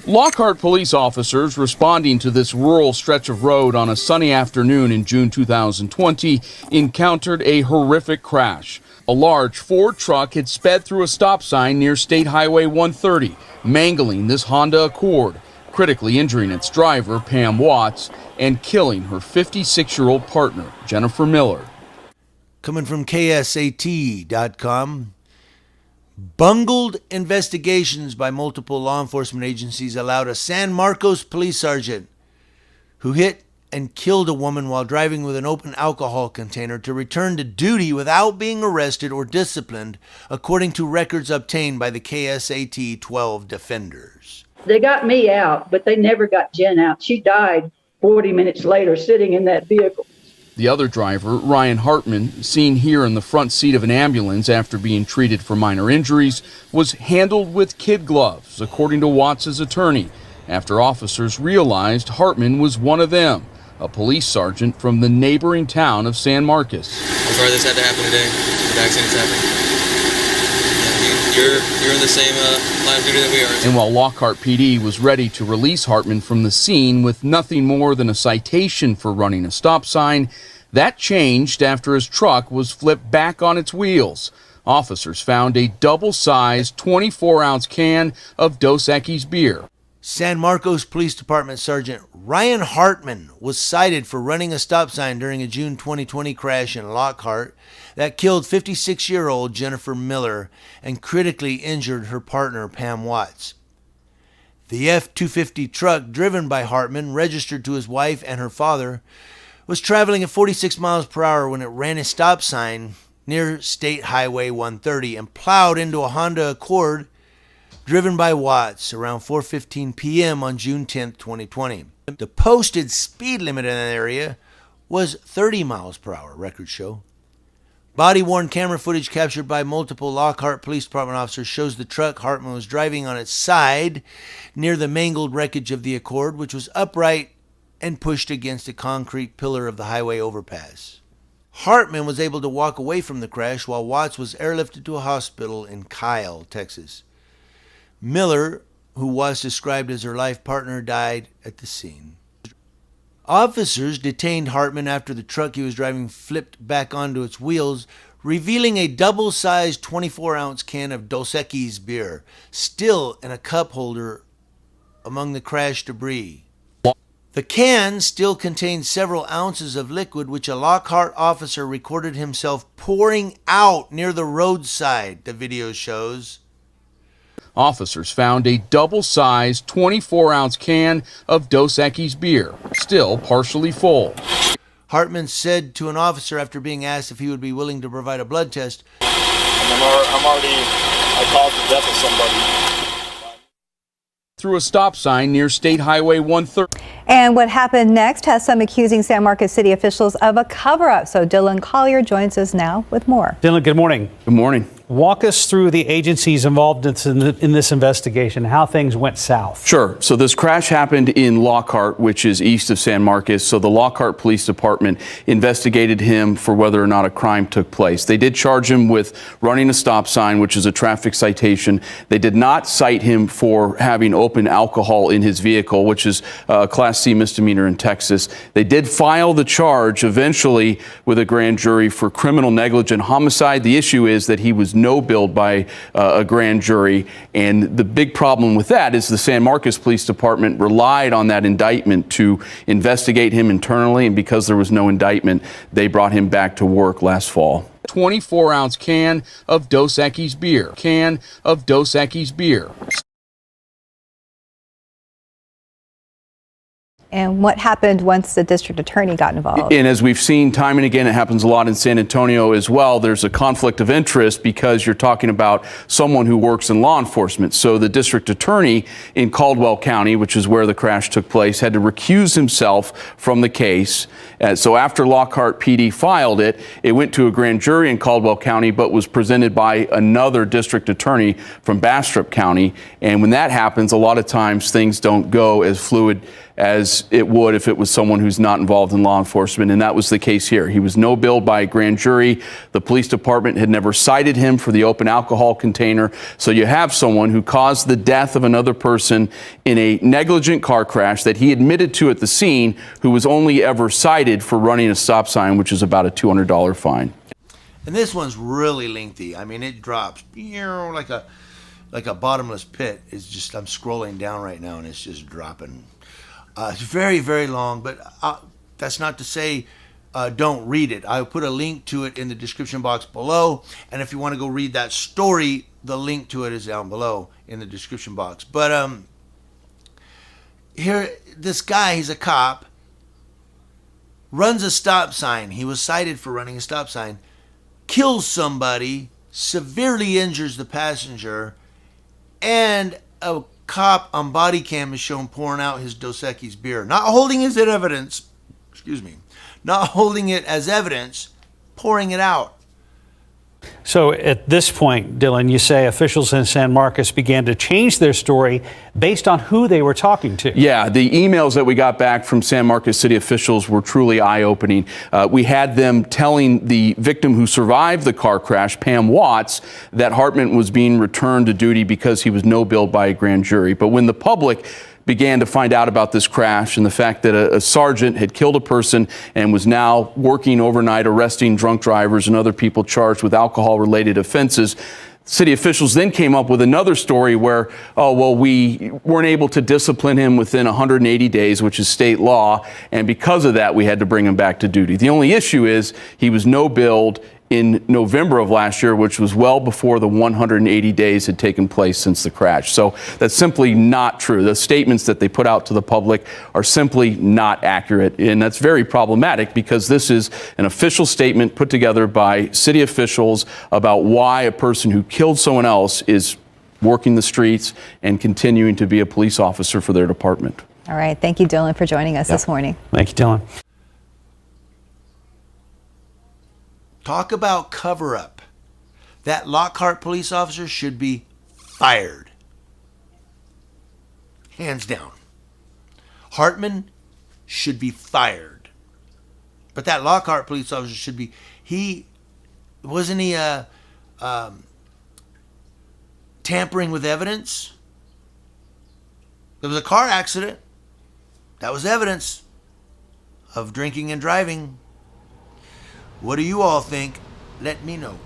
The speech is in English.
Lockhart police officers responding to this rural stretch of road on a sunny afternoon in June 2020 encountered a horrific crash. A large Ford truck had sped through a stop sign near State Highway 130, mangling this Honda Accord, critically injuring its driver, Pam Watts, and killing her 56-year-old partner, Jennifer Miller. Coming from KSAT.com. Bungled investigations by multiple law enforcement agencies allowed a San Marcos police sergeant who hit and killed a woman while driving with an open alcohol container to return to duty without being arrested or disciplined, according to records obtained by the KSAT 12 defenders. They got me out, but they never got Jen out. She died 40 minutes later sitting in that vehicle. The other driver, Ryan Hartman, seen here in the front seat of an ambulance after being treated for minor injuries, was handled with kid gloves, according to Watts' attorney, after officers realized Hartman was one of them, a police sergeant from the neighboring town of San Marcos. I'm sorry this had to happen today. The accident's happened. You're in the same line of duty that we are. And while Lockhart PD was ready to release Hartman from the scene with nothing more than a citation for running a stop sign, that changed after his truck was flipped back on its wheels. Officers found a double-sized 24-ounce can of Dos Equis beer. San Marcos Police Department Sergeant Ryan Hartman was cited for running a stop sign during a June 2020 crash in Lockhart that killed 56-year-old Jennifer Miller and critically injured her partner, Pam Watts. The F-250 truck driven by Hartman, registered to his wife and her father, was traveling at 46 miles per hour when it ran a stop sign near State Highway 130 and plowed into a Honda Accord driven by Watts around 4:15 p.m. on June 10, 2020. The posted speed limit in that area was 30 miles per hour, records show. Body-worn camera footage captured by multiple Lockhart Police Department officers shows the truck Hartman was driving on its side near the mangled wreckage of the Accord, which was upright and pushed against a concrete pillar of the highway overpass. Hartman was able to walk away from the crash while Watts was airlifted to a hospital in Kyle, Texas. Miller, who was described as her life partner, died at the scene. Officers detained Hartman after the truck he was driving flipped back onto its wheels, revealing a double-sized 24-ounce can of Dos Equis beer, still in a cup holder among the crash debris. The can still contained several ounces of liquid, which a Lockhart officer recorded himself pouring out near the roadside, the video shows. Officers found a double-sized 24-ounce can of Dos Equis beer, still partially full. Hartman said to an officer after being asked if he would be willing to provide a blood test, I caused the death of somebody. Through a stop sign near State Highway 130. And what happened next has some accusing San Marcos city officials of a cover-up. So Dylan Collier joins us now with more. Dylan, good morning. Good morning. Walk us through the agencies involved in this investigation, how things went south. Sure. So this crash happened in Lockhart, which is east of San Marcos. So the Lockhart Police Department investigated him for whether or not a crime took place. They did charge him with running a stop sign, which is a traffic citation. They did not cite him for having open alcohol in his vehicle, which is a Class C misdemeanor in Texas. They did file the charge eventually with a grand jury for criminal negligent homicide. The issue is that he was no-billed by a grand jury, and the big problem with that is the San Marcos Police Department relied on that indictment to investigate him internally, and because there was no indictment, they brought him back to work last fall. 24-ounce can of Dos Equis beer. Can of Dos Equis beer. And what happened once the district attorney got involved? And as we've seen time and again, it happens a lot in San Antonio as well. There's a conflict of interest because you're talking about someone who works in law enforcement. So the district attorney in Caldwell County, which is where the crash took place, had to recuse himself from the case. So after Lockhart PD filed it, it went to a grand jury in Caldwell County, but was presented by another district attorney from Bastrop County. And when that happens, a lot of times things don't go as fluid as it would if it was someone who's not involved in law enforcement, and that was the case here. He was no billed by a grand jury. The police department had never cited him for the open alcohol container. So you have someone who caused the death of another person in a negligent car crash that he admitted to at the scene, who was only ever cited for running a stop sign, which is about a $200 fine. And this one's really lengthy. I mean, it drops like a bottomless pit. It's just, I'm scrolling down right now and it's just dropping. It's very, very long, but that's not to say don't read it. I'll put a link to it in the description box below. And if you want to go read that story, the link to it is down below in the description box. But here, this guy, he's a cop, runs a stop sign. He was cited for running a stop sign, kills somebody, severely injures the passenger, and a cop on body cam is shown pouring out his Dos Equis beer, not holding it as evidence, not holding it as evidence, pouring it out. So at this point, Dylan, you say officials in San Marcos began to change their story based on who they were talking to. Yeah, the emails that we got back from San Marcos City officials were truly eye-opening. We had them telling the victim who survived the car crash, Pam Watts, that Hartman was being returned to duty because he was no billed by a grand jury. But when the public began to find out about this crash and the fact that a sergeant had killed a person and was now working overnight arresting drunk drivers and other people charged with alcohol-related offenses, city officials then came up with another story where, oh, well, we weren't able to discipline him within 180 days, which is state law, and because of that, we had to bring him back to duty. The only issue is he was no billed in November of last year, which was well before the 180 days had taken place since the crash. So that's simply not true. The statements that they put out to the public are simply not accurate, and that's very problematic because this is an official statement put together by city officials about why a person who killed someone else is working the streets and continuing to be a police officer for their department. All right. Thank you, Dylan, for joining us this morning. Thank you, Dylan. Talk about cover-up. That Lockhart police officer should be fired. Hands down. Hartman should be fired. But that Lockhart police officer should be, wasn't he tampering with evidence? There was a car accident. That was evidence of drinking and driving. What do you all think? Let me know.